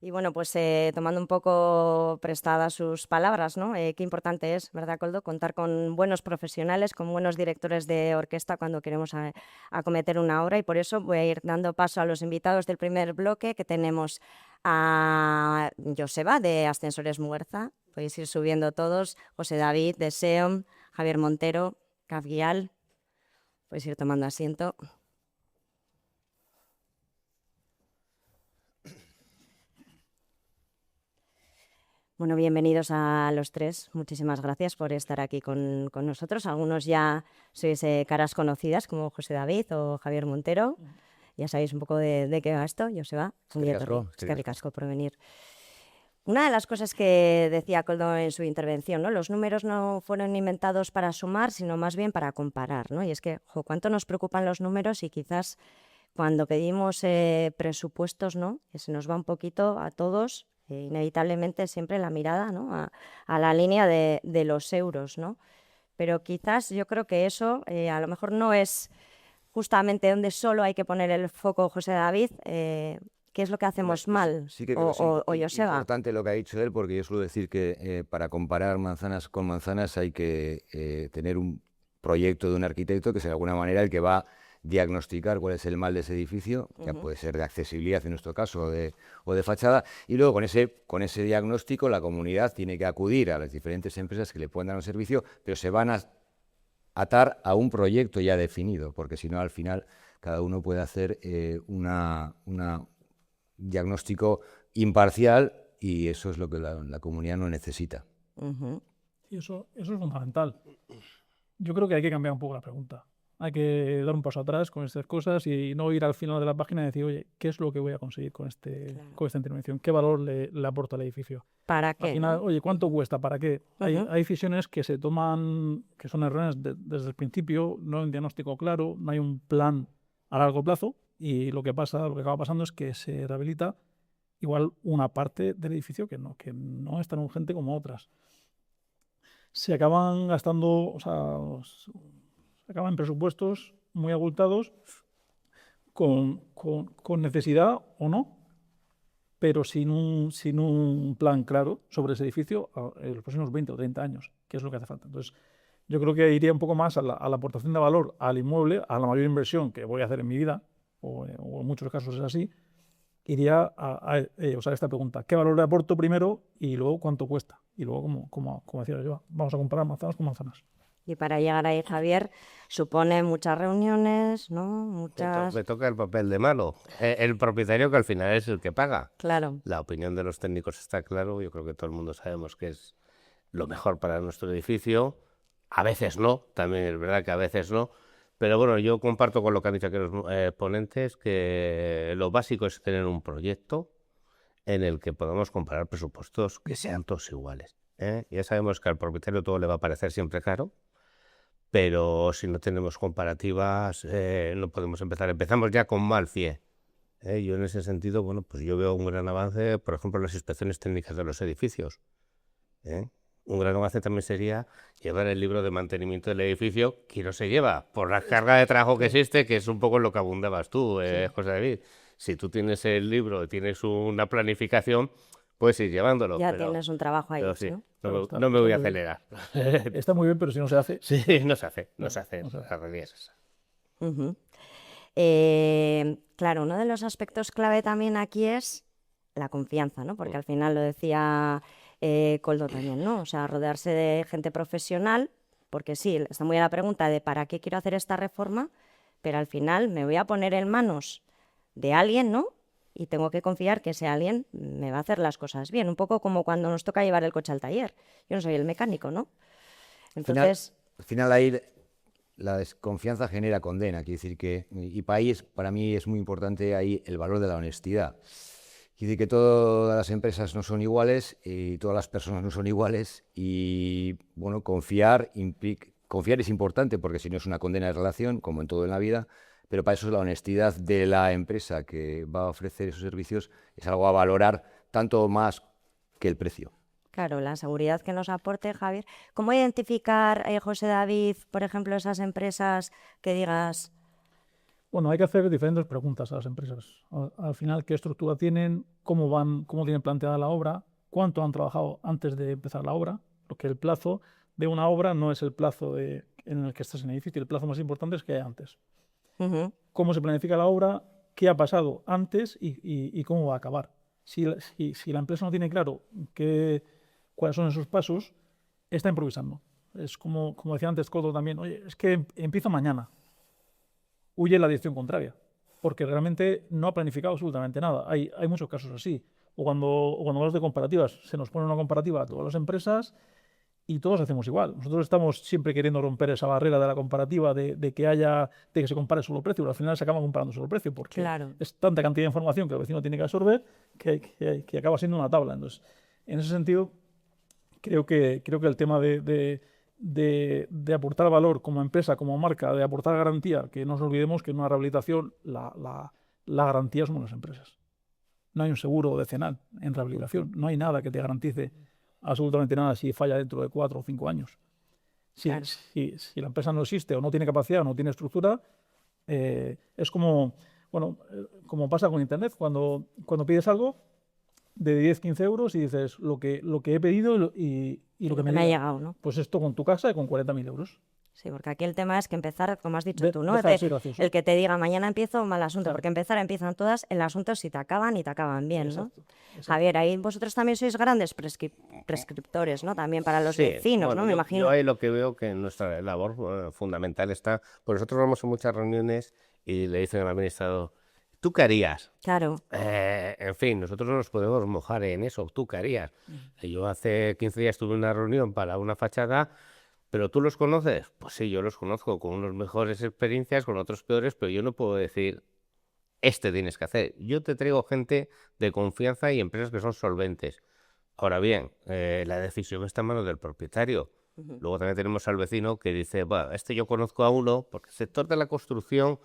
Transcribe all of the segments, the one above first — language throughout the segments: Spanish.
Y bueno, pues tomando un poco prestadas sus palabras, ¿no? Qué importante es, ¿verdad, Koldo? Contar con buenos profesionales, con buenos directores de orquesta cuando queremos acometer una obra. Y por eso voy a ir dando paso a los invitados del primer bloque, que tenemos a Joseba, de Ascensores Muguerza. Podéis ir subiendo todos. José David, de SEOM. Javier Montero, Cafguial. Podéis ir tomando asiento. Bueno, bienvenidos a los tres. Muchísimas gracias por estar aquí con nosotros. Algunos ya sois caras conocidas, como José David o Javier Montero. Ya sabéis un poco de qué va esto. Joseba, es que ricasco por venir. Una de las cosas que decía Koldo en su intervención, ¿no? Los números no fueron inventados para sumar, sino más bien para comparar, ¿no? Y es que, cuánto nos preocupan los números y quizás cuando pedimos presupuestos, ¿no? Que se nos va un poquito a todos, inevitablemente siempre la mirada, ¿no? a la línea de los euros, ¿no? Pero quizás yo creo que eso a lo mejor no es justamente donde solo hay que poner el foco, José David. ¿Qué es lo que Hombre, hacemos mal? sí que creo que es Joseba. importante lo que ha dicho él, porque yo suelo decir que para comparar manzanas con manzanas hay que tener un proyecto de un arquitecto que sea de alguna manera el que va a diagnosticar cuál es el mal de ese edificio, ya puede ser de accesibilidad en nuestro caso o de fachada, y luego con ese diagnóstico la comunidad tiene que acudir a las diferentes empresas que le puedan dar un servicio, pero se van a atar a un proyecto ya definido, porque si no al final cada uno puede hacer una diagnóstico imparcial y eso es lo que la comunidad no necesita. Y eso es fundamental. Yo creo que hay que cambiar un poco la pregunta. Hay que dar un paso atrás con estas cosas y no ir al final de la página y decir, oye, ¿qué es lo que voy a conseguir con esta intervención? ¿Qué valor le aporta al edificio? ¿Para qué? Al final, ¿no? oye, ¿cuánto cuesta? ¿Para qué? Hay decisiones que se toman, que son erróneas desde el principio, no hay un diagnóstico claro, no hay un plan a largo plazo y lo que acaba pasando es que se rehabilita igual una parte del edificio que no es tan urgente como otras. Se acaban gastando, o sea, se acaban presupuestos muy abultados con necesidad o no, pero sin un plan claro sobre ese edificio en los próximos 20 o 30 años, que es lo que hace falta. Entonces, yo creo que iría un poco más a la aportación de valor al inmueble, a la mayor inversión que voy a hacer en mi vida, o en muchos casos es así, iría a usar esta pregunta. ¿Qué valor le aporto primero y luego cuánto cuesta? Y luego, como decía yo, vamos a comparar manzanas con manzanas. Y para llegar ahí, Javier, supone muchas reuniones, ¿no? Muchas... Me toca el papel de malo. El propietario, que al final es el que paga. Claro. La opinión de los técnicos está claro. Yo creo que todo el mundo sabemos que es lo mejor para nuestro edificio. A veces no, también es verdad que a veces no. Pero bueno, yo comparto con lo que han dicho aquí los ponentes, que lo básico es tener un proyecto en el que podamos comparar presupuestos que sean todos iguales. Ya sabemos que al propietario todo le va a parecer siempre caro, pero si no tenemos comparativas no podemos empezar. Empezamos ya con mal pie. Yo en ese sentido, bueno, pues yo veo un gran avance, por ejemplo, en las inspecciones técnicas de los edificios. Un gran avance también sería llevar el libro de mantenimiento del edificio, que no se lleva por la carga de trabajo que existe, que es un poco en lo que abundabas tú, José David. Si tú tienes el libro, tienes una planificación, puedes ir llevándolo. Ya pero, tienes un trabajo ahí, pero sí, ¿no? no me voy a acelerar. Está muy bien, pero si no se hace... Sí, no se hace. No se hace. La realidad es esa. Claro, uno de los aspectos clave también aquí es la confianza, ¿no? Porque al final lo decía Koldo también, ¿no? O sea, rodearse de gente profesional, porque sí, está muy a la pregunta de ¿para qué quiero hacer esta reforma? Pero al final me voy a poner en manos de alguien, ¿no? Y tengo que confiar que ese alguien me va a hacer las cosas bien. Un poco como cuando nos toca llevar el coche al taller. Yo no soy el mecánico, ¿no? Entonces... Al final ahí la desconfianza genera condena, quiere decir que, y para mí es muy importante ahí el valor de la honestidad. Quiere decir que todas las empresas no son iguales y todas las personas no son iguales y, bueno, confiar es importante porque si no es una condena de relación, como en todo en la vida, pero para eso es la honestidad de la empresa que va a ofrecer esos servicios, es algo a valorar tanto más que el precio. Claro, la seguridad que nos aporte, Javier. ¿Cómo identificar, José David, por ejemplo, esas empresas que digas, Bueno, hay que hacer diferentes preguntas a las empresas. Al final, ¿qué estructura tienen? ¿Cómo van? ¿Cómo tienen planteada la obra? ¿Cuánto han trabajado antes de empezar la obra? Porque el plazo de una obra no es el plazo en el que estás en el edificio. El plazo más importante es que hay antes. Ujú. Cómo se planifica la obra, qué ha pasado antes y cómo va a acabar. Si la empresa no tiene claro cuáles son esos pasos, está improvisando. Es como decía antes Coto también, oye, es que empiezo mañana. Huye en la dirección contraria, porque realmente no ha planificado absolutamente nada. Hay muchos casos así. O cuando vas de comparativas, se nos pone una comparativa a todas las empresas y todos hacemos igual. Nosotros estamos siempre queriendo romper esa barrera de la comparativa, de que se compare solo precio, pero al final se acaba comparando solo precio, porque Claro. es tanta cantidad de información que el vecino tiene que absorber que acaba siendo una tabla. Entonces, en ese sentido, creo que el tema de aportar valor como empresa, como marca, de aportar garantía, que no nos olvidemos que en una rehabilitación la garantía son las empresas. No hay un seguro decenal en rehabilitación, no hay nada que te garantice absolutamente nada si falla dentro de 4 o 5 años. Claro. Si la empresa no existe o no tiene capacidad o no tiene estructura, es como pasa con Internet, cuando pides algo de 10, 15 euros y dices lo que he pedido y lo que me ha llega. llegado, ¿no? Pues esto con tu casa y con 40.000 euros. Sí, porque aquí el tema es que empezar, como has dicho tú, ¿no? Deja de ser gracioso. El que te diga mañana empiezo, mal asunto, Claro. porque empiezan todas, el asunto es si te acaban y te acaban bien, ¿no? Exacto. Javier, ahí vosotros también sois grandes prescriptores, ¿no? También para los vecinos, bueno, ¿no? Me yo imagino. ahí lo que veo que nuestra labor fundamental está, pues nosotros vamos a muchas reuniones y le dicen al administrador, ¿tú qué harías? Claro, En fin, nosotros no nos podemos mojar en eso, ¿tú qué harías? Yo hace 15 días tuve una reunión para una fachada, ¿pero tú los conoces? Pues sí, yo los conozco, con unos mejores experiencias, con otros peores, pero yo no puedo decir, tienes que hacer. Yo te traigo gente de confianza y empresas que son solventes. Ahora bien, la decisión está en manos del propietario. Luego también tenemos al vecino que dice, bueno, yo conozco a uno, porque el sector de la construcción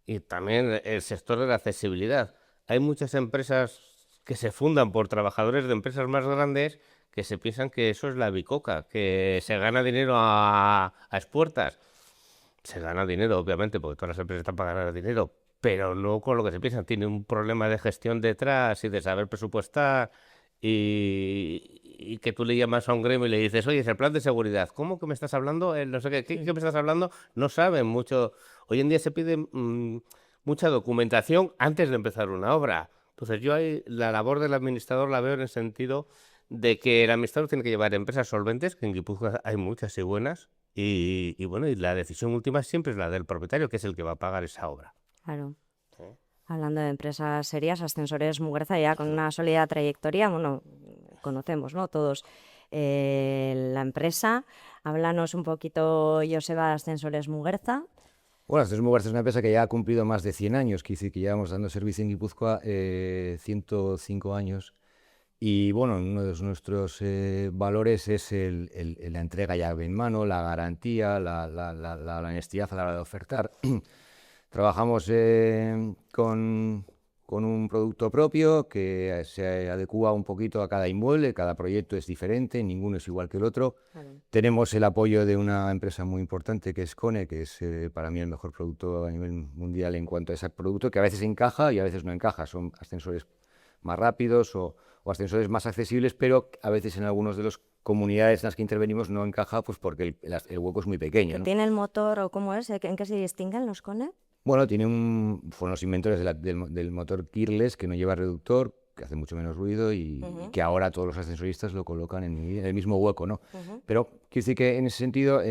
y también el sector de la accesibilidad. Hay muchas empresas que se fundan por trabajadores de empresas más grandes que se piensan que eso es la bicoca, que se gana dinero a expuertas. Se gana dinero, obviamente, porque todas las empresas están para ganar dinero, pero no con lo que se piensan. Tiene un problema de gestión detrás y de saber presupuestar y que tú le llamas a un gremio y le dices, oye, es el plan de seguridad. ¿Cómo que me estás hablando? No sé qué me estás hablando. No saben mucho. Hoy en día se pide mucha documentación antes de empezar una obra. Entonces yo ahí la labor del administrador la veo en el sentido de que el administrador tiene que llevar empresas solventes, que en Guipúzcoa hay muchas y buenas, y bueno, y la decisión última siempre es la del propietario, que es el que va a pagar esa obra. claro. Hablando de empresas serias, Ascensores Muguerza ya con una sólida trayectoria, bueno, conocemos, ¿no? Todos la empresa. Háblanos un poquito, Joseba, de Ascensores Muguerza. Bueno, Ascensores Muguerza es una empresa que ya ha cumplido más de 100 años, que llevamos dando servicio en Guipúzcoa 105 años. Y bueno, uno de nuestros valores es la entrega llave en mano, la garantía, la honestidad a la hora de ofertar. Trabajamos con un producto propio que se adecúa un poquito a cada inmueble, cada proyecto es diferente, ninguno es igual que el otro. Claro. Tenemos el apoyo de una empresa muy importante que es Kone, que es para mí el mejor producto a nivel mundial en cuanto a ese producto, que a veces encaja y a veces no encaja. Son ascensores más rápidos o ascensores más accesibles, pero a veces en algunas de las comunidades en las que intervenimos no encaja pues porque el hueco es muy pequeño, ¿no? ¿Tiene el motor o cómo es? ¿En qué se distinguen los Kone? Bueno, fueron los inventores del motor keyless, que no lleva reductor, que hace mucho menos ruido y que ahora todos los ascensoristas lo colocan en el mismo hueco, ¿no? Pero quiero decir que en ese sentido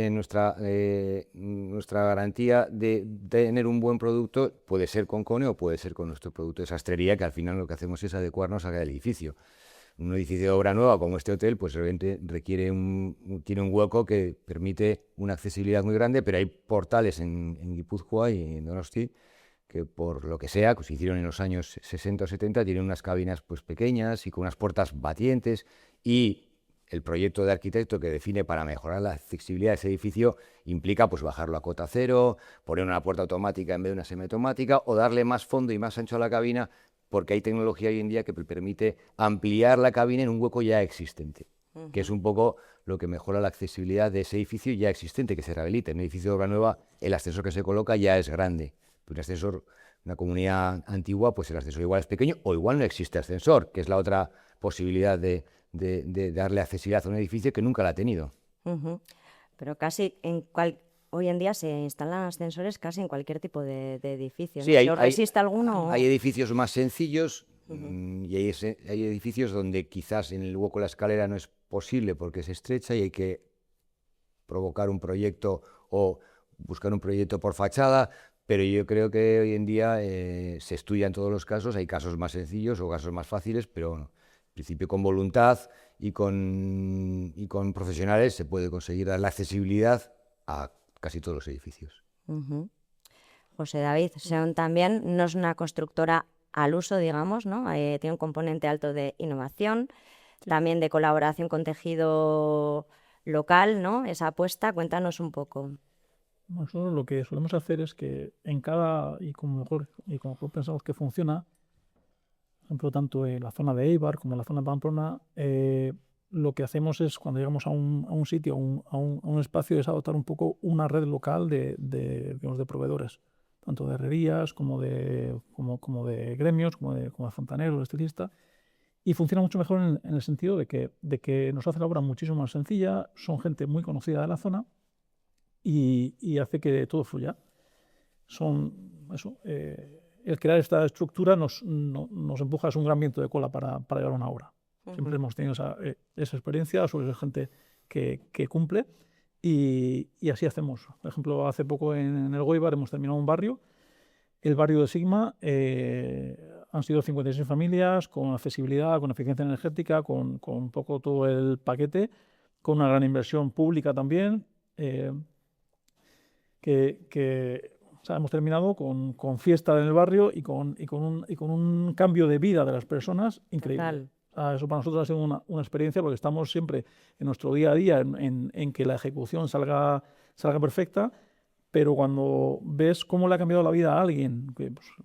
nuestra garantía de tener un buen producto puede ser con Kone o puede ser con nuestro producto de sastrería, que al final lo que hacemos es adecuarnos a cada edificio. Un edificio de obra nueva como este hotel, pues realmente tiene un hueco que permite una accesibilidad muy grande, pero hay portales en Guipúzcoa y en Donosti que por lo que sea, que se hicieron en los años 60 o 70, tienen unas cabinas pues pequeñas y con unas puertas batientes, y el proyecto de arquitecto que define para mejorar la accesibilidad de ese edificio implica pues bajarlo a cota cero, poner una puerta automática en vez de una semiautomática o darle más fondo y más ancho a la cabina, porque hay tecnología hoy en día que permite ampliar la cabina en un hueco ya existente, que es un poco lo que mejora la accesibilidad de ese edificio ya existente que se rehabilita. En un edificio de obra nueva, el ascensor que se coloca ya es grande, Un ascensor, una comunidad antigua, pues el ascensor igual es pequeño o igual no existe ascensor, que es la otra posibilidad de darle accesibilidad a un edificio que nunca la ha tenido. Pero casi hoy en día se instalan ascensores casi en cualquier tipo de edificio. Sí, ¿no? ¿Si os resiste alguno? Hay edificios más sencillos y hay edificios donde quizás en el hueco de la escalera no es posible porque es estrecha y hay que provocar un proyecto o buscar un proyecto por fachada, pero yo creo que hoy en día se estudian todos los casos, hay casos más sencillos o casos más fáciles, pero bueno, en principio con voluntad y con profesionales se puede conseguir dar la accesibilidad a casi todos los edificios. José David, Seon también no es una constructora al uso, digamos, ¿no? Tiene un componente alto de innovación, también de colaboración con tejido local, ¿no? Esa apuesta, cuéntanos un poco. Nosotros lo que solemos hacer es que en cada, y como mejor pensamos que funciona, por ejemplo, tanto en la zona de Eibar como en la zona de Pamplona, lo que hacemos es, cuando llegamos a un sitio, a un espacio, es adoptar un poco una red local digamos, de proveedores, tanto de herrerías como de gremios, como de fontaneros, estilistas, y funciona mucho mejor en el sentido de que nos hace la obra muchísimo más sencilla, son gente muy conocida de la zona y hace que todo fluya. El crear esta estructura nos empuja, es un gran viento de cola para llevar una obra. Siempre hemos tenido esa experiencia, sobre gente que cumple y así hacemos. Por ejemplo, hace poco en el Goibar hemos terminado un barrio, el barrio de Sigma, han sido 56 familias con accesibilidad, con eficiencia energética, con un poco todo el paquete, con una gran inversión pública también, o sea, hemos terminado con fiesta en el barrio y con un cambio de vida de las personas increíble. Total. Eso para nosotros ha sido una experiencia porque estamos siempre en nuestro día a día en que la ejecución salga perfecta, pero cuando ves cómo le ha cambiado la vida a alguien,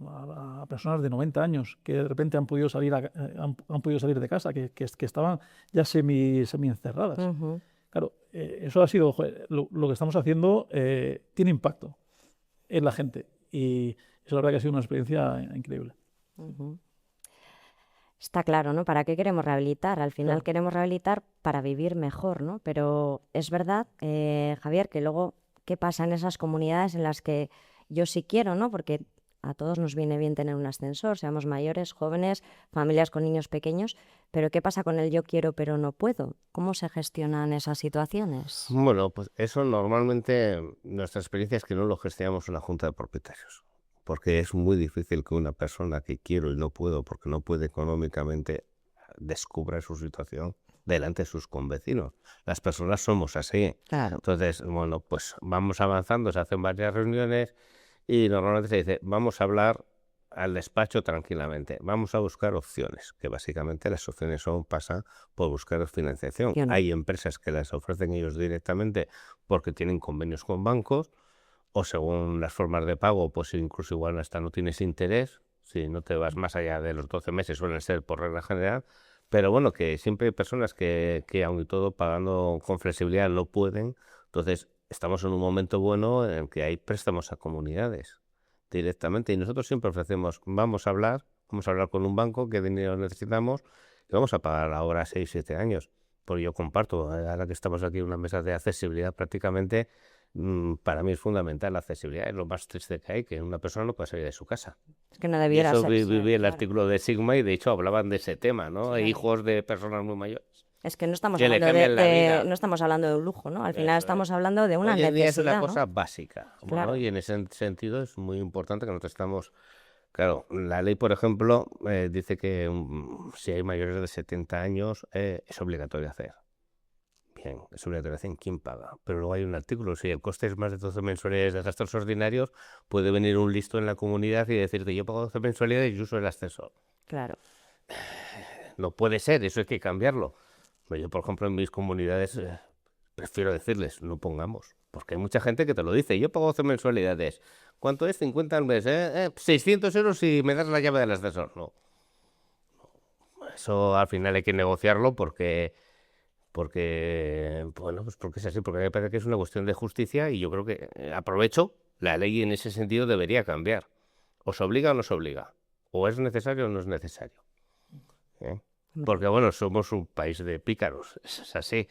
a personas de 90 años que de repente han podido salir de casa, que estaban ya semi encerradas. Claro, eso ha sido, lo que estamos haciendo tiene impacto en la gente y eso la verdad que ha sido una experiencia increíble. Está claro, ¿no? ¿Para qué queremos rehabilitar? Al final Claro. queremos rehabilitar para vivir mejor, ¿no? Pero es verdad, Javier, que luego, ¿qué pasa en esas comunidades en las que yo sí quiero, ¿no? Porque a todos nos viene bien tener un ascensor, seamos mayores, jóvenes, familias con niños pequeños, pero ¿qué pasa con el yo quiero pero no puedo? ¿Cómo se gestionan esas situaciones? Bueno, pues eso normalmente, nuestra experiencia es que no lo gestionamos en la junta de propietarios, porque es muy difícil que una persona que quiero y no puedo, porque no puede económicamente, descubra su situación delante de sus convecinos. Las personas somos así. Claro. Entonces, bueno, pues vamos avanzando, se hacen varias reuniones y normalmente se dice, vamos a hablar al despacho tranquilamente, vamos a buscar opciones, que básicamente las opciones pasan por buscar financiación. Hay empresas que las ofrecen ellos directamente porque tienen convenios con bancos o según las formas de pago, pues incluso igual hasta no tienes interés, si no te vas más allá de los 12 meses suelen ser por regla general, pero bueno, que siempre hay personas que aun y todo pagando con flexibilidad no pueden, entonces estamos en un momento bueno en que hay préstamos a comunidades directamente y nosotros siempre ofrecemos, vamos a hablar con un banco, qué dinero necesitamos y vamos a pagar ahora 6-7 años. Porque yo comparto, ahora que estamos aquí en una mesa de accesibilidad prácticamente, para mí es fundamental la accesibilidad, es lo más triste que hay, que una persona no puede salir de su casa. Es que no debiera y eso ser. viví el Claro. artículo de Sigma y de hecho hablaban de ese tema, ¿no? Claro. Hijos de personas muy mayores. Es que no estamos Que le hablando cambian la vida. no estamos hablando de un lujo, ¿no? Al final Eso estamos es. hablando de una Hoy en día es necesidad, una ¿no? cosa básica, bueno, Claro. y en ese sentido es muy importante que nosotros estamos. Claro, la ley, por ejemplo, dice que si hay mayores de 70 años es obligatorio hacer. Bien, es obligatorio hacer. ¿Quién paga? Pero luego hay un artículo, si el coste es más de 12 mensualidades de gastos ordinarios, puede venir un listo en la comunidad y decirte yo pago 12 mensualidades y uso el ascensor. Claro. No puede ser, eso hay que cambiarlo. Yo, por ejemplo, en mis comunidades prefiero decirles, no pongamos. Porque hay mucha gente que te lo dice. Yo pago 12 mensualidades. ¿Cuánto es? 50 al mes. 600 euros si me das la llave del ascensor. No. Eso al final hay que negociarlo porque bueno, pues porque es así. Porque me parece que es una cuestión de justicia y yo creo que aprovecho La ley en ese sentido debería cambiar. ¿Os obliga o no os obliga? ¿O es necesario o no es necesario? Porque, bueno, somos un país de pícaros, es así.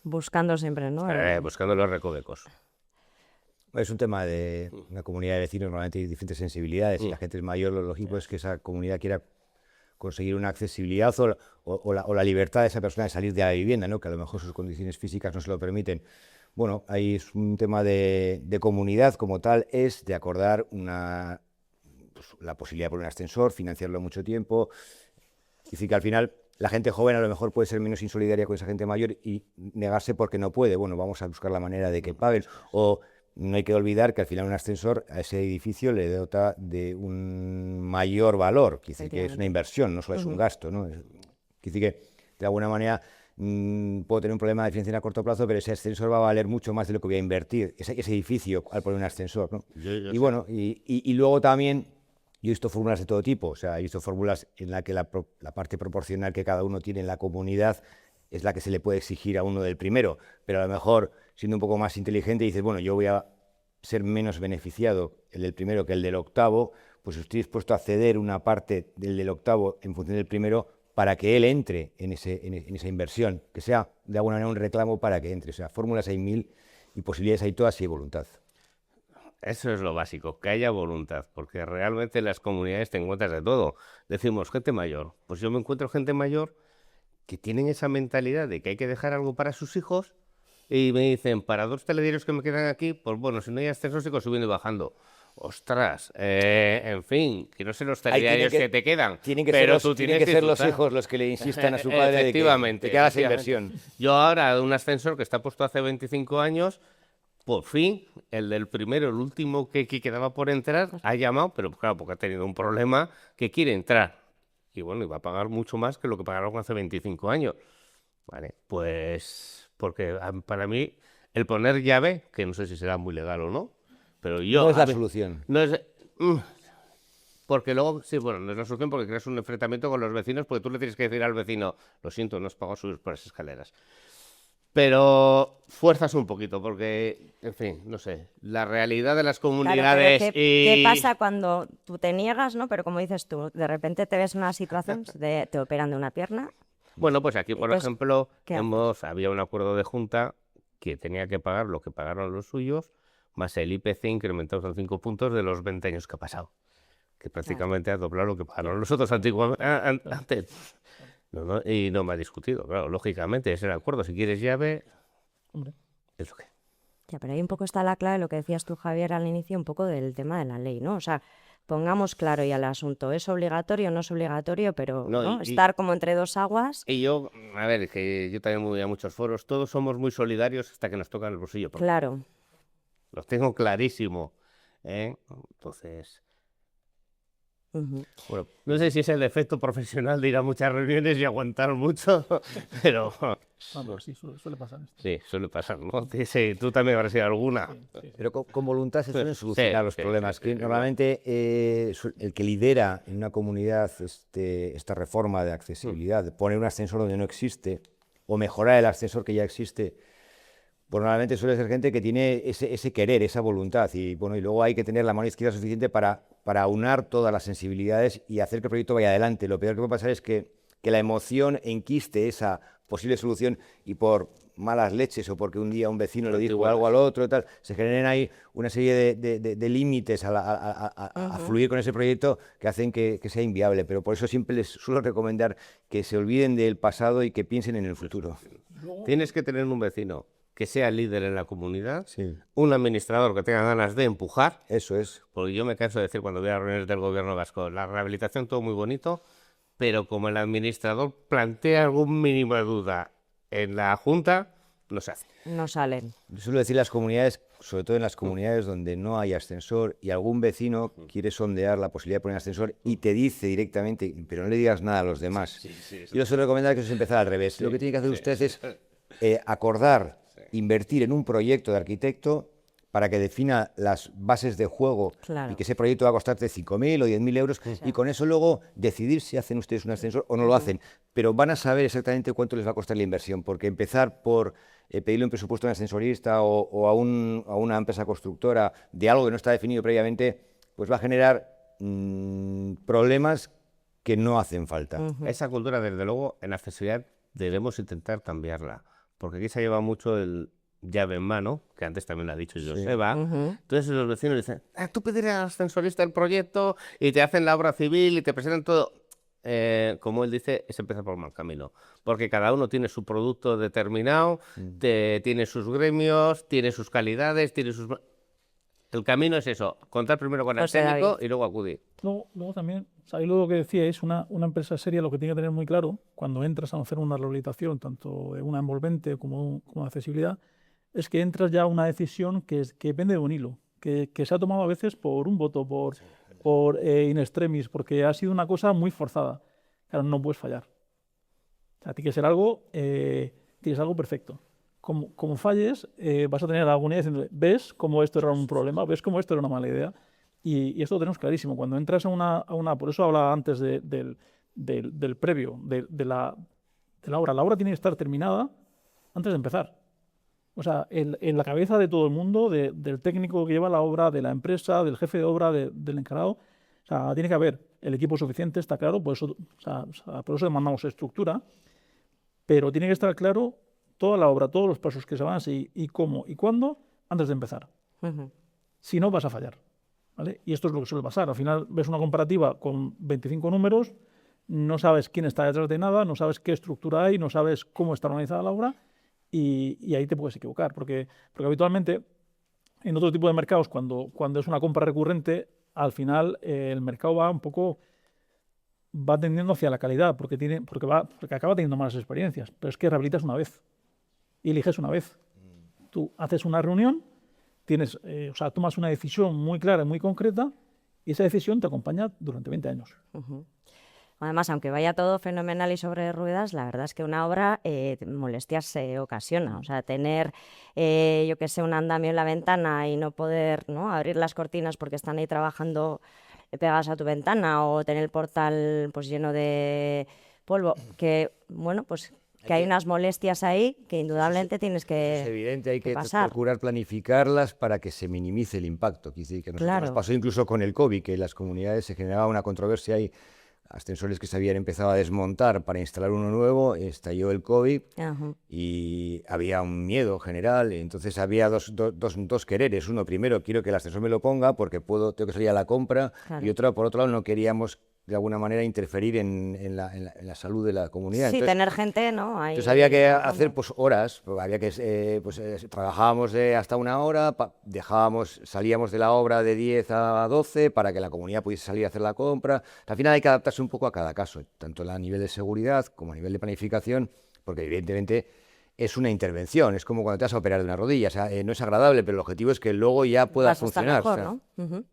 Buscando siempre, ¿no? Buscando los recovecos. Es un tema de una comunidad de vecinos, normalmente hay diferentes sensibilidades. Si la gente es mayor, lo lógico es que esa comunidad quiera conseguir una accesibilidad o la libertad de esa persona de salir de la vivienda, ¿no? Que a lo mejor sus condiciones físicas no se lo permiten. Bueno, ahí es un tema de comunidad como tal, es de acordar la posibilidad por un ascensor, financiarlo mucho tiempo. Es decir, que al final la gente joven a lo mejor puede ser menos insolidaria con esa gente mayor y negarse porque no puede. Bueno, vamos a buscar la manera de que paguen. O no hay que olvidar que al final un ascensor a ese edificio le dota de un mayor valor, quiere decir que es una inversión, no solo es un gasto, ¿no? Quiere decir que de alguna manera puedo tener un problema de financiación a corto plazo, pero ese ascensor va a valer mucho más de lo que voy a invertir, ese edificio al poner un ascensor, ¿no? Y bueno, y luego también yo he visto fórmulas de todo tipo, o sea, he visto fórmulas en las que la parte proporcional que cada uno tiene en la comunidad es la que se le puede exigir a uno del primero, pero a lo mejor, siendo un poco más inteligente, dices, bueno, yo voy a ser menos beneficiado el del primero que el del octavo, pues estoy dispuesto a ceder una parte del octavo en función del primero para que él entre en esa inversión, que sea de alguna manera un reclamo para que entre. O sea, fórmulas hay 1000 y posibilidades hay todas si hay voluntad. Eso es lo básico, que haya voluntad, porque realmente en las comunidades te encuentras de todo. Decimos, gente mayor, pues yo me encuentro gente mayor que tienen esa mentalidad de que hay que dejar algo para sus hijos y me dicen, para 2 telediarios que me quedan aquí, pues bueno, si no hay ascenso sigo subiendo y bajando. Ostras, en fin, que no sé los telediarios que te quedan, pero tú tienes que ser los hijos los que le insistan a su padre de que haga esa inversión. Yo ahora, un ascensor que está puesto hace 25 años, por fin, el del primero, el último que quedaba por entrar, ha llamado, pero claro, porque ha tenido un problema, que quiere entrar. Y bueno, iba a pagar mucho más que lo que pagaron hace 25 años. Vale, pues porque para mí el poner llave, que no sé si será muy legal o no, pero yo... No es la solución. No es... Porque luego, sí, bueno, no es la solución porque creas un enfrentamiento con los vecinos, porque tú le tienes que decir al vecino, lo siento, no has pagado subir por esas escaleras. Pero fuerzas un poquito, porque, en fin, no sé, la realidad de las comunidades... Claro, ¿qué pasa cuando tú te niegas, ¿no? Pero como dices tú, de repente te ves en una situación de te operan de una pierna. Bueno, pues aquí, por ejemplo, ¿qué había un acuerdo de junta que tenía que pagar lo que pagaron los suyos, más el IPC incrementado en 5 puntos de los 20 años que ha pasado, que prácticamente ha doblado lo que pagaron los otros antiguamente. Antes. No, y no me ha discutido, claro, lógicamente, es el acuerdo. Si quieres llave, es lo que... Ya, pero ahí un poco está la clave, lo que decías tú, Javier, al inicio, un poco del tema de la ley, ¿no? O sea, pongamos claro ya el asunto, ¿es obligatorio o no es obligatorio? Pero ¿no? Estar como entre dos aguas. Y yo, a ver, que yo también me voy a muchos foros, todos somos muy solidarios hasta que nos tocan el bolsillo. Claro. Lo tengo clarísimo, ¿eh? Entonces... Bueno, no sé si es el defecto profesional de ir a muchas reuniones y aguantar mucho, pero... pero sí, suele pasar esto. Sí, suele pasar, ¿no? Sí, tú también habrás ido alguna. Sí. Pero con voluntad se suelen solucionar los problemas. Que normalmente el que lidera en una comunidad esta reforma de accesibilidad, de poner un ascensor donde no existe, o mejorar el ascensor que ya existe, pues normalmente suele ser gente que tiene ese querer, esa voluntad, y bueno, y luego hay que tener la mano izquierda suficiente para aunar todas las sensibilidades y hacer que el proyecto vaya adelante. Lo peor que puede pasar es que la emoción enquiste esa posible solución y por malas leches o porque un día un vecino le dijo algo al otro, tal, se generen ahí una serie de límites a fluir con ese proyecto que hacen que sea inviable. Pero por eso siempre les suelo recomendar que se olviden del pasado y que piensen en el futuro. Tienes que tener un vecino que sea líder en la comunidad, sí. Un administrador que tenga ganas de empujar. Eso es. Porque yo me canso de decir cuando voy a reuniones del gobierno vasco, la rehabilitación todo muy bonito, pero como el administrador plantea algún mínimo de duda en la junta, no se hace. No salen. Yo suelo decir las comunidades, sobre todo en las comunidades donde no hay ascensor y algún vecino quiere sondear la posibilidad de poner ascensor y te dice directamente, pero no le digas nada a los demás. Yo les suelo recomendar que eso es empezar al revés. Lo que tiene que hacer usted es acordar invertir en un proyecto de arquitecto para que defina las bases de juego Claro. y que ese proyecto va a costarte 5.000 o 10.000 euros y con eso luego decidir si hacen ustedes un ascensor o no lo hacen. Pero van a saber exactamente cuánto les va a costar la inversión, porque empezar por pedirle un presupuesto a un ascensorista o a una empresa constructora de algo que no está definido previamente, pues va a generar problemas que no hacen falta. Esa cultura, desde luego, en accesibilidad debemos intentar cambiarla, porque aquí se lleva mucho el llave en mano, que antes también lo ha dicho Joseba. Entonces los vecinos dicen, tú pedirle al ascensorista el proyecto y te hacen la obra civil y te presentan todo. Como él dice, es empezar por mal camino, porque cada uno tiene su producto determinado, tiene sus gremios, tiene sus calidades, tiene sus... El camino es eso, contar primero con el técnico y luego acudir. Luego también, ¿sabéis lo que decía? Es una empresa seria, lo que tiene que tener muy claro cuando entras a hacer una rehabilitación, tanto de una envolvente como de accesibilidad, es que entras ya a una decisión que depende de un hilo, que se ha tomado a veces por un voto, por in extremis, porque ha sido una cosa muy forzada. Claro, no puedes fallar. O sea, tiene que ser algo, tienes algo perfecto. Como falles, vas a tener a la agonía diciendo, ¿ves cómo esto era un problema? ¿Ves cómo esto era una mala idea? Y esto lo tenemos clarísimo. Cuando entras a una por eso hablaba antes del previo, de la obra. La obra tiene que estar terminada antes de empezar. O sea, en la cabeza de todo el mundo, del técnico que lleva la obra, de la empresa, del jefe de obra, del encargado, o sea, tiene que haber el equipo suficiente, está claro, por eso demandamos estructura, pero tiene que estar claro toda la obra, todos los pasos que se van a seguir y cómo y cuándo antes de empezar. Si no, vas a fallar, ¿vale? Y esto es lo que suele pasar. Al final ves una comparativa con 25 números, no sabes quién está detrás de nada, no sabes qué estructura hay, no sabes cómo está organizada la obra y ahí te puedes equivocar. Porque habitualmente en otro tipo de mercados, cuando es una compra recurrente, al final el mercado va tendiendo hacia la calidad porque acaba teniendo malas experiencias. Pero es que rehabilitas una vez y eliges una vez. Tú haces una reunión, tomas una decisión muy clara y muy concreta y esa decisión te acompaña durante 20 años. Además, aunque vaya todo fenomenal y sobre ruedas, la verdad es que una obra molestias se ocasiona. O sea, tener, yo que sé, un andamio en la ventana y no poder, ¿no?, abrir las cortinas porque están ahí trabajando pegadas a tu ventana, o tener el portal pues lleno de polvo, que bueno, pues que hay unas molestias ahí que indudablemente tienes que Es evidente, hay que pasar. procurar planificarlas para que se minimice el impacto. Quiere decir que nos pasó incluso con el COVID, que en las comunidades se generaba una controversia ahí, ascensores que se habían empezado a desmontar para instalar uno nuevo, estalló el COVID y había un miedo general, entonces había dos quereres. Uno, primero, quiero que el ascensor me lo ponga porque tengo que salir a la compra, y otro, por otro lado, no queríamos de alguna manera interferir en la salud de la comunidad. Sí, entonces, tener gente, ¿no? Ahí, entonces había que hacer pues horas, había que trabajábamos hasta una hora, salíamos de la obra de 10 a 12 para que la comunidad pudiese salir a hacer la compra. Al final hay que adaptarse un poco a cada caso, tanto a nivel de seguridad como a nivel de planificación, porque evidentemente es una intervención, es como cuando te vas a operar de una rodilla, o sea, no es agradable, pero el objetivo es que luego ya pueda funcionar. Mejor, ¿no?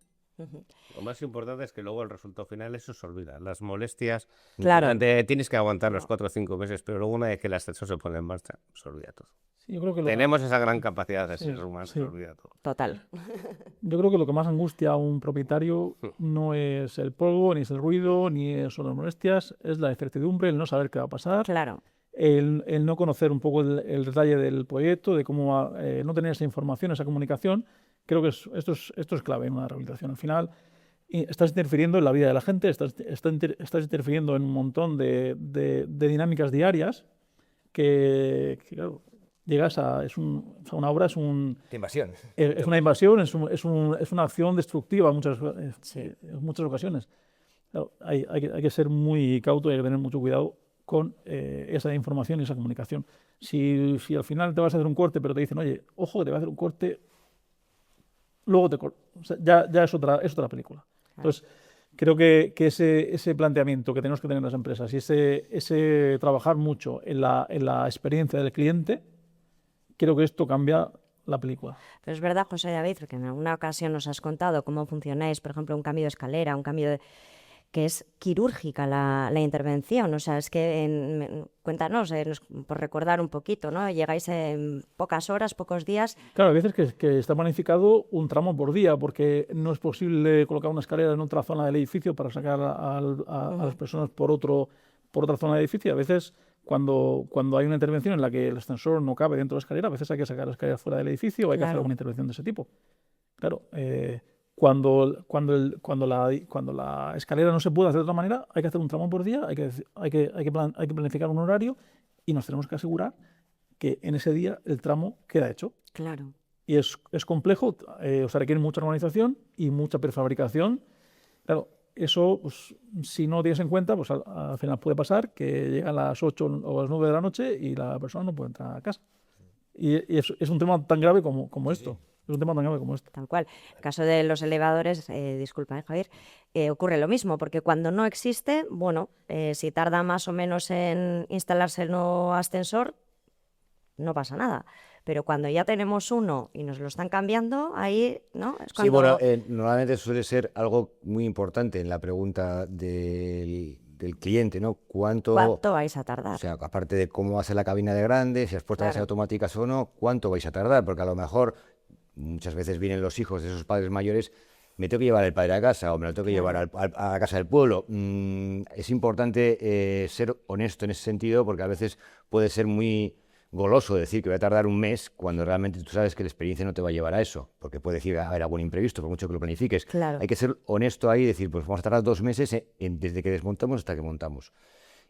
Lo más importante es que luego el resultado final eso se olvida. Las molestias, tienes que aguantar los 4 o 5 meses, pero luego una vez que el ascensor se pone en marcha, se olvida todo. Sí, yo creo que tenemos esa gran capacidad de ser humanos, se olvida todo. Total. Yo creo que lo que más angustia a un propietario no es el polvo, ni es el ruido, ni son las molestias, es la incertidumbre, el no saber qué va a pasar. Claro. El no conocer un poco el detalle del proyecto, de cómo no tener esa información, esa comunicación. Creo que esto es clave en una rehabilitación. Al final estás interfiriendo en la vida de la gente, estás interfiriendo en un montón de dinámicas diarias que claro, llegas a... una obra es invasión. Es una invasión, es una acción destructiva en muchas ocasiones. Claro, hay que ser muy cauto y hay que tener mucho cuidado con esa información y esa comunicación. Si al final te vas a hacer un corte, pero te dicen, oye, ojo, que te voy a hacer un corte, luego o sea, ya es otra película. Entonces, creo que ese planteamiento que tenemos que tener las empresas y ese trabajar mucho en la experiencia del cliente, creo que esto cambia la película. Pero es verdad, José David, porque en alguna ocasión nos has contado cómo funcionáis, por ejemplo, un cambio de escalera, un cambio de... que es quirúrgica la intervención. O sea, es que, cuéntanos, por recordar un poquito, ¿no? Llegáis en pocas horas, pocos días. Claro, a veces que está planificado un tramo por día, porque no es posible colocar una escalera en otra zona del edificio para sacar a las personas por otra zona del edificio. A veces, cuando hay una intervención en la que el ascensor no cabe dentro de la escalera, a veces hay que sacar la escalera fuera del edificio o hay que hacer alguna intervención de ese tipo. Claro, cuando la escalera no se puede hacer de otra manera, hay que hacer un tramo por día, hay que planificar un horario y nos tenemos que asegurar que en ese día el tramo queda hecho. Claro. Y es complejo, o sea, requiere mucha organización y mucha prefabricación. Claro, eso, pues, si no lo tienes en cuenta, pues al final puede pasar que llegan las 8 o las 9 de la noche y la persona no puede entrar a casa. Y es un tema tan grave como esto. Es un tema tan grave como este. Tal cual. En el caso de los elevadores, disculpa, Javier, ocurre lo mismo, porque cuando no existe, bueno, si tarda más o menos en instalarse el nuevo ascensor, no pasa nada. Pero cuando ya tenemos uno y nos lo están cambiando, ahí, ¿no? Es cuando... Sí, bueno, normalmente suele ser algo muy importante en la pregunta del cliente, ¿no? ¿Cuánto vais a tardar? O sea, aparte de cómo va a ser la cabina de grande, si las puertas van a ser automáticas o no, ¿cuánto vais a tardar? Porque a lo mejor muchas veces vienen los hijos de esos padres mayores, me tengo que llevar el padre a casa o me lo tengo que llevar a la casa del pueblo. Es importante ser honesto en ese sentido, porque a veces puede ser muy goloso decir que voy a tardar un mes cuando realmente tú sabes que la experiencia no te va a llevar a eso, porque puede decir haber algún imprevisto, por mucho que lo planifiques. Claro. Hay que ser honesto ahí y decir, pues vamos a tardar 2 meses desde que desmontamos hasta que montamos.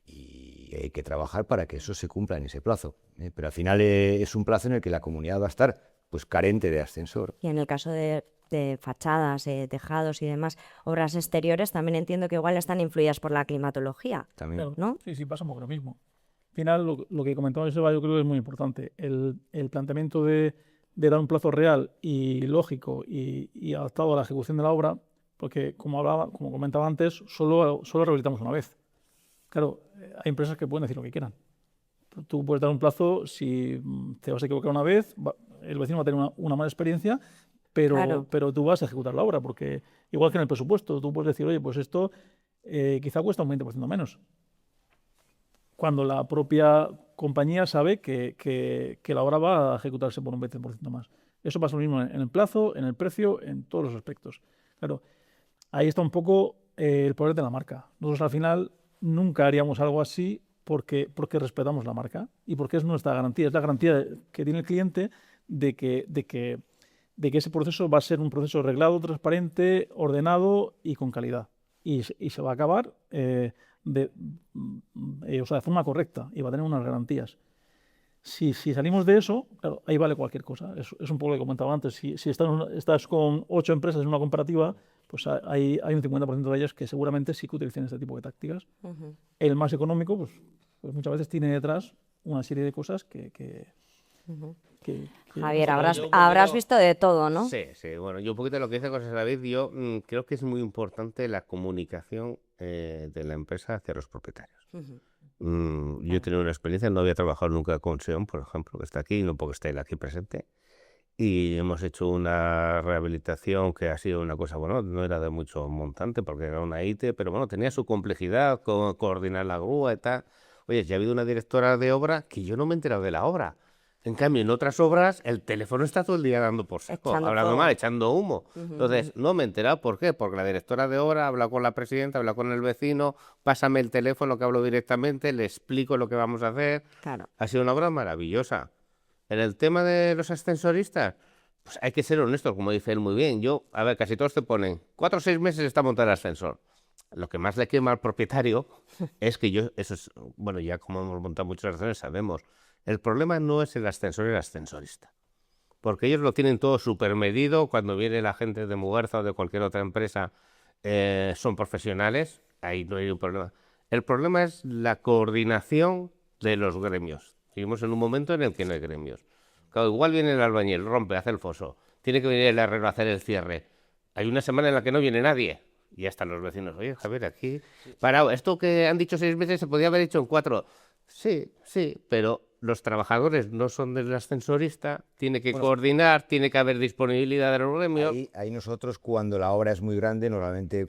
Y hay que trabajar para que eso se cumpla en ese plazo. Pero al final es un plazo en el que la comunidad va a estar pues carente de ascensor. Y en el caso de fachadas, tejados y demás, obras exteriores, también entiendo que igual están influidas por la climatología. También. Claro, ¿no? Sí, pasa un poco lo mismo. Al final, lo que comentaba Joseba, yo creo que es muy importante. El planteamiento de dar un plazo real y lógico y adaptado a la ejecución de la obra, porque como comentaba antes, solo rehabilitamos una vez. Claro, hay empresas que pueden decir lo que quieran. Tú puedes dar un plazo, si te vas a equivocar una vez, el vecino va a tener una mala experiencia, pero tú vas a ejecutar la obra, porque igual que en el presupuesto, tú puedes decir, oye, pues esto quizá cuesta un 20% menos. Cuando la propia compañía sabe que la obra va a ejecutarse por un 20% más. Eso pasa lo mismo en el plazo, en el precio, en todos los aspectos. Claro, ahí está un poco el poder de la marca. Nosotros al final nunca haríamos algo así porque respetamos la marca y porque es nuestra garantía, es la garantía que tiene el cliente de que ese proceso va a ser un proceso reglado, transparente, ordenado y con calidad. Y se va a acabar de forma correcta y va a tener unas garantías. Si salimos de eso, claro, ahí vale cualquier cosa. Es un poco lo que comentaba antes. Si estás con 8 empresas en una comparativa, pues hay un 50% de ellas que seguramente sí que utilizan este tipo de tácticas. El más económico, pues muchas veces tiene detrás una serie de cosas que Javier, habrás visto de todo, ¿no? Sí. Bueno, yo un poquito lo que dice José David, yo creo que es muy importante la comunicación de la empresa hacia los propietarios. Yo he tenido una experiencia, no había trabajado nunca con Seon, por ejemplo, que está aquí, no porque esté él aquí presente, y hemos hecho una rehabilitación que ha sido una cosa, bueno, no era de mucho montante porque era una IT, pero bueno, tenía su complejidad, coordinar la grúa y tal. Oye, ya ha habido una directora de obra que yo no me he enterado de la obra. En cambio, en otras obras, el teléfono está todo el día dando por saco, hablando mal, echando humo. Entonces, no me he enterado. ¿Por qué? Porque la directora de obra habla con la presidenta, habla con el vecino, pásame el teléfono que hablo directamente, le explico lo que vamos a hacer. Claro. Ha sido una obra maravillosa. En el tema de los ascensoristas, pues hay que ser honestos, como dice él muy bien. A ver, casi todos te ponen 4 o 6 meses está montado el ascensor. Lo que más le quema al propietario es que bueno, ya como hemos montado muchos ascensores sabemos, el problema no es el ascensor y el ascensorista, porque ellos lo tienen todo súper medido. Cuando viene la gente de Muguerza o de cualquier otra empresa, son profesionales, ahí no hay un problema. El problema es la coordinación de los gremios. Seguimos en un momento en el que no hay gremios. Claro, igual viene el albañil, rompe, hace el foso, tiene que venir el herrero a hacer el cierre. Hay una semana en la que no viene nadie. Y ya están los vecinos, oye, Javier, aquí parado. Esto que han dicho 6 meses se podía haber hecho en 4. Sí, pero los trabajadores no son del ascensorista, tiene que coordinar, tiene que haber disponibilidad de los gremios. Ahí nosotros, cuando la obra es muy grande, normalmente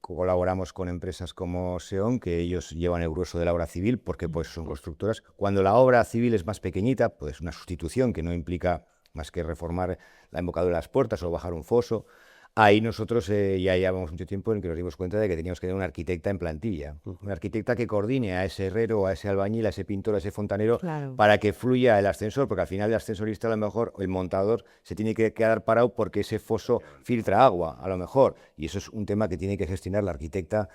colaboramos con empresas como SEON, que ellos llevan el grueso de la obra civil porque pues son constructoras. Cuando la obra civil es más pequeñita, pues una sustitución que no implica más que reformar la embocadura de las puertas o bajar un foso. Ahí nosotros ya llevamos mucho tiempo en que nos dimos cuenta de que teníamos que tener una arquitecta en plantilla, una arquitecta que coordine a ese herrero, a ese albañil, a ese pintor, a ese fontanero, Claro. para que fluya el ascensor, porque al final el ascensorista a lo mejor, el montador, se tiene que quedar parado porque ese foso filtra agua, a lo mejor, y eso es un tema que tiene que gestionar la arquitecta,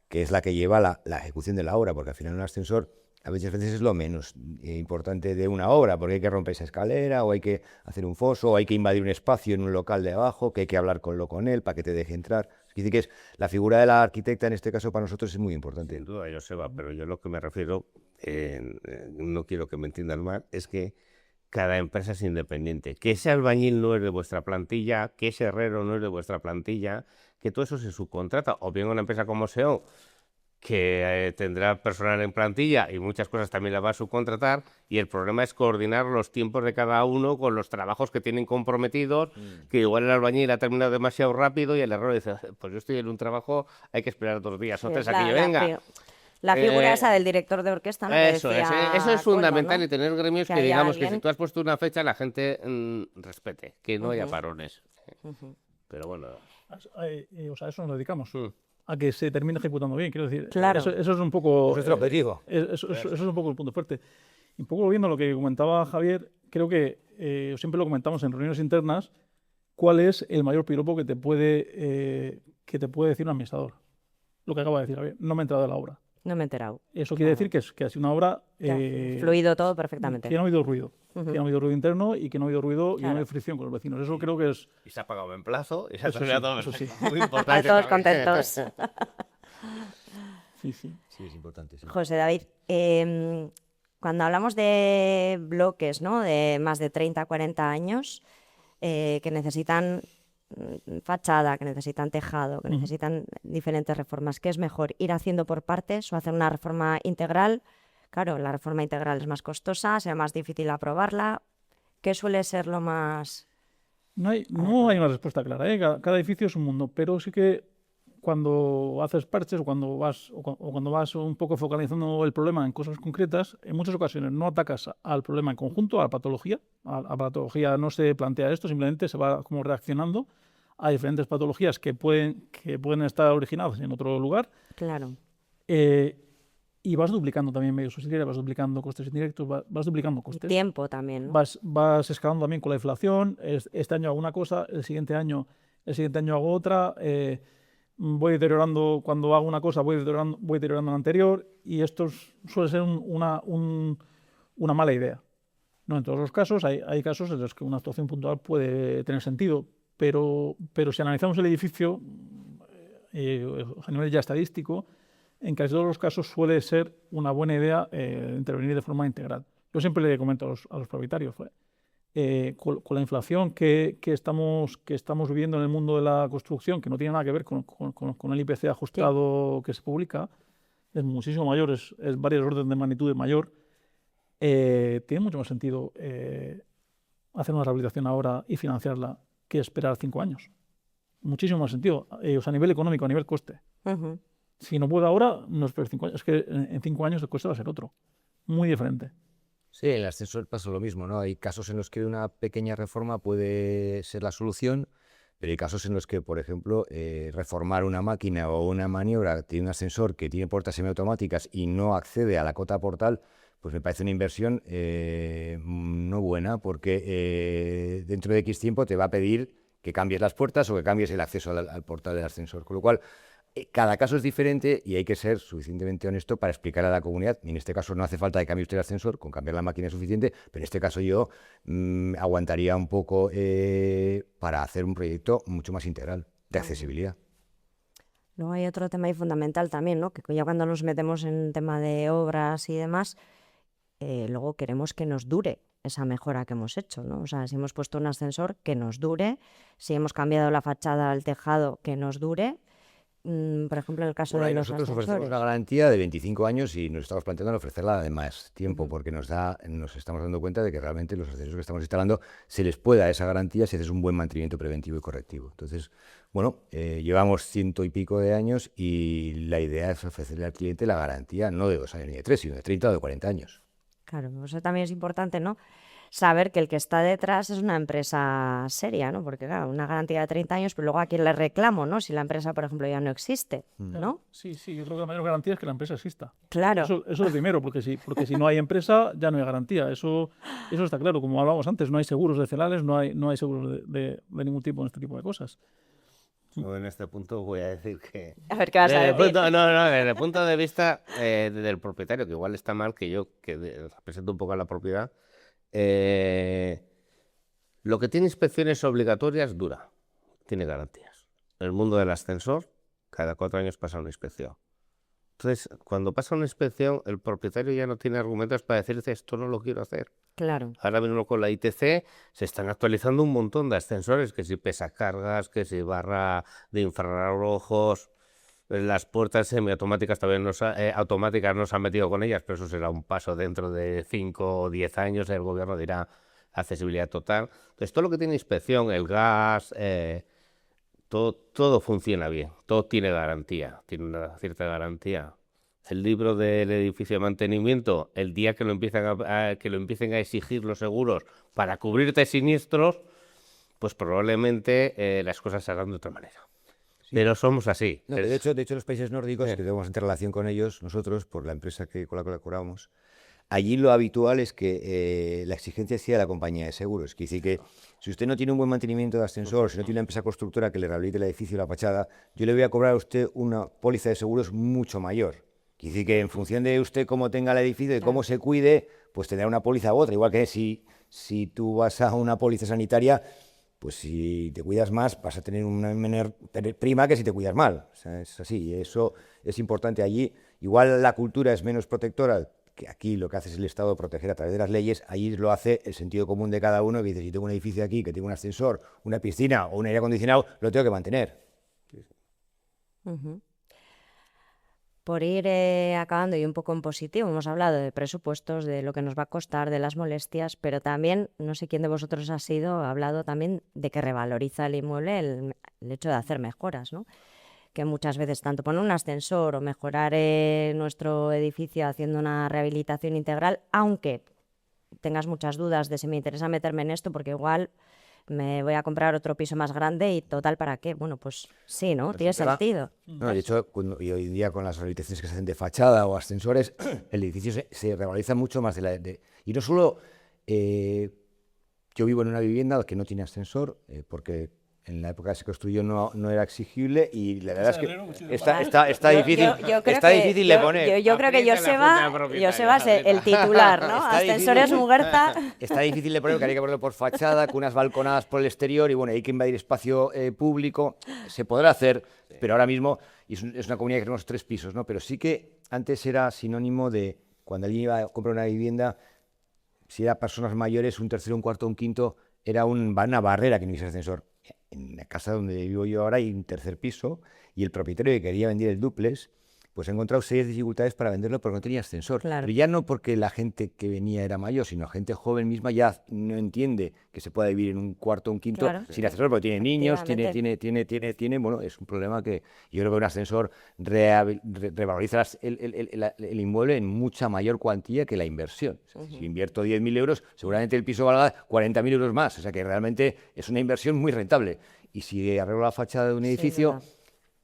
que es la que lleva la ejecución de la obra, porque al final un ascensor a veces es lo menos importante de una obra, porque hay que romper esa escalera, o hay que hacer un foso, o hay que invadir un espacio en un local de abajo, que hay que hablar con él para que te deje entrar. Es decir, que es la figura de la arquitecta en este caso para nosotros es muy importante. Sin duda, Joseba, pero yo lo que me refiero, no quiero que me entiendan mal, es que cada empresa es independiente. Que ese albañil no es de vuestra plantilla, que ese herrero no es de vuestra plantilla, que todo eso se subcontrata. O bien una empresa como SEO, que tendrá personal en plantilla y muchas cosas también la va a subcontratar, y el problema es coordinar los tiempos de cada uno con los trabajos que tienen comprometidos, que igual el albañil ha terminado demasiado rápido y el herrero dice, pues yo estoy en un trabajo, hay que esperar 2 días o Sí, 3 a que yo venga. La figura esa del director de orquesta, ¿no? Eso es Coldo, fundamental, ¿no? y tener gremios Que que haya digamos que alguien- si tú has puesto una fecha, la gente respete, que no haya parones. Ujú. Pero bueno, O sea, a eso nos dedicamos, a que se termine ejecutando bien, quiero decir. Claro. Eso es un poco... Es nuestro objetivo. Eso es un poco el punto fuerte. Y un poco volviendo a lo que comentaba Javier, creo que siempre lo comentamos en reuniones internas, cuál es el mayor piropo que te puede decir un administrador. Lo que acaba de decir Javier, no me he enterado de la obra. No me he enterado. Eso quiere decir que ha sido una obra Ya, fluido todo perfectamente. que no ha habido ruido. Ujú. Que no ha habido ruido interno y que no ha habido ruido y no ha Claro. habido fricción con los vecinos. Eso creo que es... y se ha pagado en plazo, y se ha Eso terminado sí, eso sí. muy importante. Todos también. contentos. Sí, sí. Sí, es importante. Sí. José David, cuando hablamos de bloques, ¿no? De más de 30, 40 años, que necesitan fachada, que necesitan tejado, que necesitan diferentes reformas, ¿qué es mejor? ¿Ir haciendo por partes o hacer una reforma integral? Claro, la reforma integral es más costosa, será más difícil aprobarla. ¿Qué suele ser lo más...? No hay una respuesta clara, ¿eh? Cada edificio es un mundo, pero sí que cuando haces parches o cuando vas un poco focalizando el problema en cosas concretas, en muchas ocasiones no atacas al problema en conjunto, a la patología. A la patología no se plantea esto, simplemente se va como reaccionando a diferentes patologías que pueden estar originadas en otro lugar. Claro. Y vas duplicando también medios auxiliares, vas duplicando costes indirectos, vas duplicando costes. Tiempo también, ¿no? Vas escalando también con la inflación. Este año hago una cosa, el siguiente año hago otra. Voy deteriorando, cuando hago una cosa, voy deteriorando la anterior, y esto suele ser una mala idea. No en todos los casos, hay casos en los que una actuación puntual puede tener sentido, pero si analizamos el edificio a nivel ya estadístico, en casi todos los casos suele ser una buena idea intervenir de forma integral. Yo siempre le comento a los propietarios, con la inflación que estamos viviendo en el mundo de la construcción, que no tiene nada que ver con el IPC ajustado que se publica, es muchísimo mayor, es varios órdenes de magnitud mayor, tiene mucho más sentido hacer una rehabilitación ahora y financiarla que esperar 5 años. Muchísimo más sentido, o sea, a nivel económico, a nivel coste. Ujú. Si no puedo ahora, no espero 5 años. Es que en 5 años el coste va a ser otro, muy diferente. Sí, en el ascensor pasa lo mismo, ¿no? Hay casos en los que una pequeña reforma puede ser la solución, pero hay casos en los que, por ejemplo, reformar una máquina o una maniobra tiene un ascensor que tiene puertas semiautomáticas y no accede a la cota portal, pues me parece una inversión no buena, porque dentro de X tiempo te va a pedir que cambies las puertas o que cambies el acceso al portal del ascensor. Con lo cual, cada caso es diferente y hay que ser suficientemente honesto para explicar a la comunidad. En este caso no hace falta que cambie usted el ascensor, con cambiar la máquina es suficiente, pero en este caso yo aguantaría un poco para hacer un proyecto mucho más integral de accesibilidad. Luego hay otro tema ahí fundamental también, ¿no? Que ya cuando nos metemos en tema de obras y demás, luego queremos que nos dure esa mejora que hemos hecho, ¿no? O sea, si hemos puesto un ascensor, que nos dure, si hemos cambiado la fachada al tejado, que nos dure. por ejemplo, en el caso Bueno, de ahí los nosotros ofrecemos ascensores. una garantía de 25 años y nos estamos planteando ofrecerla de más tiempo, porque nos estamos dando cuenta de que realmente los ascensores que estamos instalando se les puede dar esa garantía si haces un buen mantenimiento preventivo y correctivo. Entonces, bueno, llevamos 100 y pico de años y la idea es ofrecerle al cliente la garantía no de 2 años ni de 3, sino de 30 o de 40 años. Claro, eso también es importante, ¿no? Saber que el que está detrás es una empresa seria, ¿no? Porque, claro, una garantía de 30 años, pero luego a quién le reclamo, ¿no? Si la empresa, por ejemplo, ya no existe, ¿no? Sí, yo creo que la mayor garantía es que la empresa exista. Claro, Eso es lo primero, porque si no hay empresa, ya no hay garantía. Eso está claro. Como hablábamos antes, no hay seguros decenales, no hay seguros de ningún tipo en este tipo de cosas. Yo en este punto voy a decir que... a ver qué vas a Desde el decir. desde el punto de vista del propietario, que igual está mal que yo, que represento un poco a la propiedad, lo que tiene inspecciones obligatorias dura, tiene garantías. En el mundo del ascensor, cada 4 años pasa una inspección. Entonces, cuando pasa una inspección, el propietario ya no tiene argumentos para decirte esto no lo quiero hacer. Claro, Ahora mismo con la ITC se están actualizando un montón de ascensores, que si pesacargas, que si barra de infrarrojos, las puertas semiautomáticas también automáticas no se han metido con ellas, pero eso será un paso dentro de 5 o 10 años, el gobierno dirá accesibilidad total. Entonces todo lo que tiene inspección, el gas, todo funciona bien, todo tiene garantía, tiene una cierta garantía. El libro del edificio de mantenimiento, el día que lo empiecen a exigir los seguros para cubrirte siniestros, pues probablemente las cosas se hagan de otra manera. Pero somos así. No, de hecho, los países nórdicos, que tenemos interrelación con ellos, nosotros, por la empresa con la que colaboramos, allí lo habitual es que la exigencia sea de la compañía de seguros. Quiere decir que si usted no tiene un buen mantenimiento de ascensor, si no tiene una empresa constructora que le rehabilite el edificio y la fachada, yo le voy a cobrar a usted una póliza de seguros mucho mayor. Quiere decir que en función de usted cómo tenga el edificio, de cómo se cuide, pues tendrá una póliza u otra. Igual que si tú vas a una póliza sanitaria, pues si te cuidas más vas a tener una menor prima que si te cuidas mal. O sea, es así, y eso es importante allí. Igual la cultura es menos protectora, que aquí lo que hace es el Estado proteger a través de las leyes, allí lo hace el sentido común de cada uno, que dice, si tengo un edificio aquí, que tengo un ascensor, una piscina o un aire acondicionado, lo tengo que mantener. Ujú. Por ir acabando y un poco en positivo, hemos hablado de presupuestos, de lo que nos va a costar, de las molestias, pero también, no sé quién de vosotros ha hablado también de que revaloriza el inmueble el hecho de hacer mejoras, ¿no? Que muchas veces tanto poner un ascensor o mejorar nuestro edificio haciendo una rehabilitación integral, aunque tengas muchas dudas de si me interesa meterme en esto, porque igual me voy a comprar otro piso más grande y total, ¿para qué? Bueno, pues sí, ¿no? Tiene sentido. No, de hecho, y hoy en día con las rehabilitaciones que se hacen de fachada o ascensores, el edificio se revaloriza mucho más y no solo yo vivo en una vivienda que no tiene ascensor, porque en la época que se construyó no era exigible y la verdad es que está difícil, difícil de poner. Yo creo que Joseba es el titular, ¿no? Ascensores Muguerza. Está difícil de poner, porque hay que ponerlo por fachada, con unas balconadas por el exterior y bueno, hay que invadir espacio público. Se podrá hacer, pero ahora mismo es una comunidad que tenemos 3 pisos, ¿no? Pero sí que antes era sinónimo de cuando alguien iba a comprar una vivienda, si era personas mayores, un tercero, un cuarto, un quinto, era una barrera que no hubiese ascensor. En la casa donde vivo yo ahora hay un tercer piso y el propietario que quería vender el dúplex, pues ha encontrado serias dificultades para venderlo porque no tenía ascensor. Claro. Pero ya no porque la gente que venía era mayor, sino gente joven misma ya no entiende que se pueda vivir en un cuarto o un quinto sin ascensor, porque tiene niños, tiene, bueno, es un problema que yo creo que un ascensor revaloriza el inmueble en mucha mayor cuantía que la inversión. O sea, si invierto 10.000 euros, seguramente el piso valga 40.000 euros más. O sea que realmente es una inversión muy rentable. Y si arreglo la fachada de un edificio,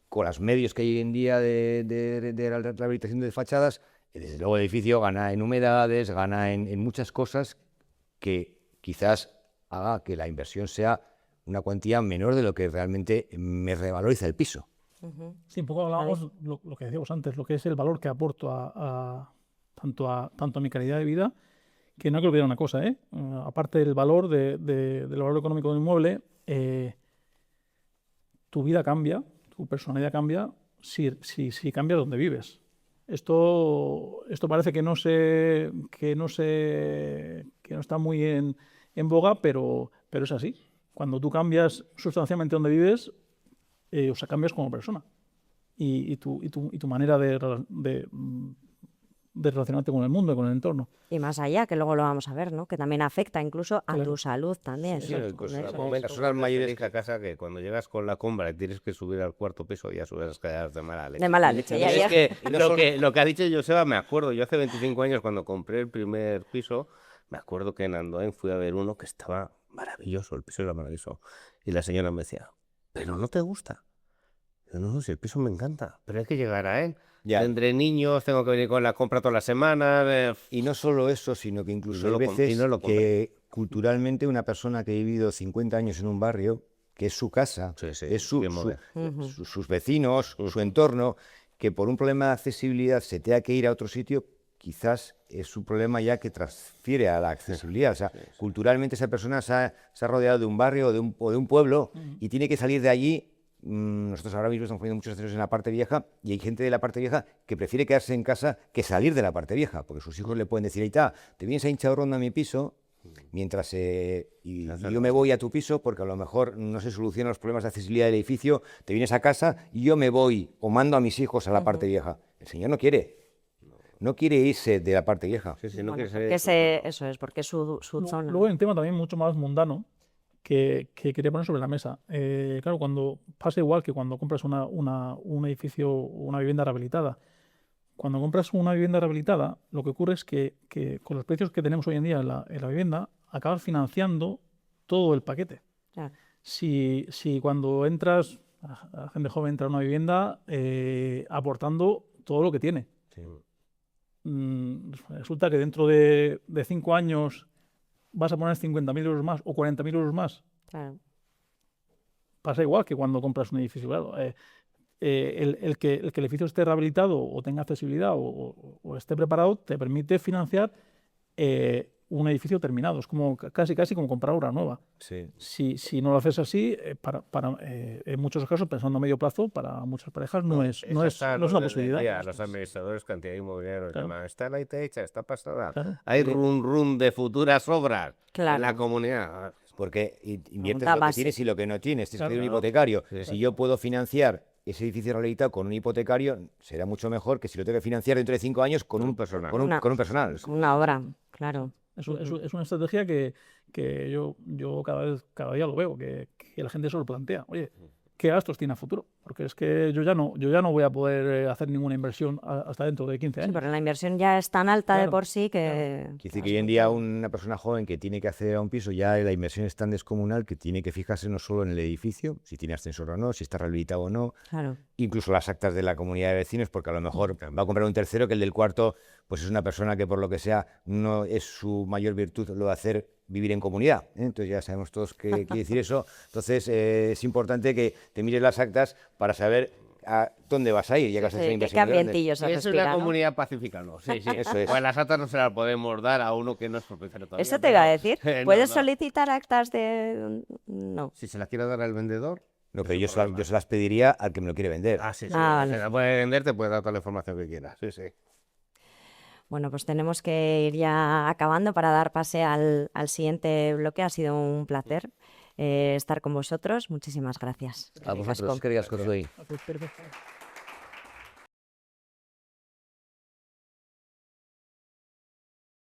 con los medios que hay hoy en día de la rehabilitación de fachadas, desde luego el edificio gana en humedades, gana en muchas cosas que quizás haga que la inversión sea una cuantía menor de lo que realmente me revaloriza el piso. Sí, un poco hablábamos lo que decíamos antes, lo que es el valor que aporto tanto a mi calidad de vida, que no hay que olvidar una cosa, aparte del valor del valor económico de un inmueble, tu vida cambia, tu personalidad cambia si cambia donde vives. Esto parece que no está muy en boga, pero es así. Cuando tú cambias sustancialmente donde vives, cambias como persona. y tu manera de relacionarte con el mundo, con el entorno. Y más allá, que luego lo vamos a ver, ¿no? Que también afecta incluso a tu salud también. Sí, incluso Eso es. momentos personas mayores a casa que cuando llegas con la compra y tienes que subir al cuarto piso ya subes las escaleras de mala leche. De mala leche, ya, Es ya. que lo que ha dicho Joseba, me acuerdo, yo hace 25 años cuando compré el primer piso, me acuerdo que en Andoain fui a ver uno que estaba maravilloso, el piso era maravilloso. Y la señora me decía, ¿pero no te gusta? Yo, no, si el piso me encanta, pero hay que llegar a él. Ya. Tendré niños, tengo que venir con la compra todas las semanas. Y no solo eso, sino que incluso Y no hay lo com- veces y no lo que culturalmente una persona que ha vivido 50 años en un barrio, que es su casa, Sí, sí, es bien moderno. sus vecinos, su entorno, que por un problema de accesibilidad se tenga que ir a otro sitio, quizás es un problema ya que transfiere a la accesibilidad. O sea, culturalmente esa persona se ha rodeado de un barrio o de un pueblo y tiene que salir de allí. Nosotros ahora mismo estamos poniendo muchos accesos en la parte vieja y hay gente de la parte vieja que prefiere quedarse en casa que salir de la parte vieja, porque sus hijos le pueden decir, Aita, te vienes a Hinchaurrondo a mi piso mientras y yo me voy a tu piso porque a lo mejor no se solucionan los problemas de accesibilidad del edificio, te vienes a casa y yo me voy o mando a mis hijos a la parte vieja. El señor no quiere irse de la parte vieja. Sí, sí, no Bueno, quiere porque ser- eso es, porque es su zona. Luego hay un tema también mucho más mundano que quería poner sobre la mesa. Claro, cuando pasa igual que cuando compras un edificio, una vivienda rehabilitada. Cuando compras una vivienda rehabilitada, lo que ocurre es que con los precios que tenemos hoy en día en la vivienda, acabas financiando todo el paquete. Claro. Si cuando entras, la gente joven entra a una vivienda aportando todo lo que tiene. Sí. Resulta que dentro de 5 años vas a poner 50.000 euros más o 40.000 euros más. Claro. Pasa igual que cuando compras un edificio. Claro, el que el edificio esté rehabilitado o tenga accesibilidad o esté preparado te permite financiar un edificio terminado. Es como casi como comprar una nueva. Sí. Si no lo haces así, en muchos casos, pensando a medio plazo, para muchas parejas no es una posibilidad. A los administradores, cantidad inmobiliaria, Claro. está la hecha, está pasada. Claro. Hay run de futuras obras Claro. en la comunidad. Porque inviertes Pregunta lo que base. tienes y lo que no tienes. Tienes que tener un Claro. hipotecario. Sí, Si yo puedo financiar ese edificio rehabilitado con un hipotecario, será mucho mejor que si lo tengo que financiar dentro de 5 años con un personal. Con un personal. Una obra, claro. Es una estrategia que yo cada día lo veo, que la gente se lo plantea. Oye, ¿qué gastos tiene a futuro? Porque es que yo ya no voy a poder hacer ninguna inversión hasta dentro de 15 Sí, años. pero la inversión ya es tan alta de Claro, por sí que... Quiere decir que hoy en día una persona joven que tiene que acceder a un piso, ya la inversión es tan descomunal que tiene que fijarse no solo en el edificio, si tiene ascensor o no, si está rehabilitado o no, Claro. incluso las actas de la comunidad de vecinos, porque a lo mejor va a comprar un tercero que el del cuarto pues es una persona que por lo que sea no es su mayor virtud lo de hacer vivir en comunidad, ¿eh? Entonces ya sabemos todos qué quiere decir eso. Entonces es importante que te mires las actas para saber a dónde vas a ir, ya que vas a hacer Sí, inversión qué grande. ambientillo se Es respira, una ¿no? comunidad pacífica, ¿no? Sí, sí. Eso es. Pues las actas no se las podemos dar a uno que no es propietario todavía. Eso te iba a decir. No, ¿Puedes no. solicitar actas de...? No. Si se las quiere dar al vendedor. No, pero yo se las pediría al que me lo quiere vender. Ah, sí, sí. Ah, vale. Se la puede vender, te puede dar toda la información que quieras. Sí, sí. Bueno, pues tenemos que ir ya acabando para dar pase al siguiente bloque. Ha sido un placer estar con vosotros. Muchísimas gracias. A vosotros, que digas, Josué. Perfecto.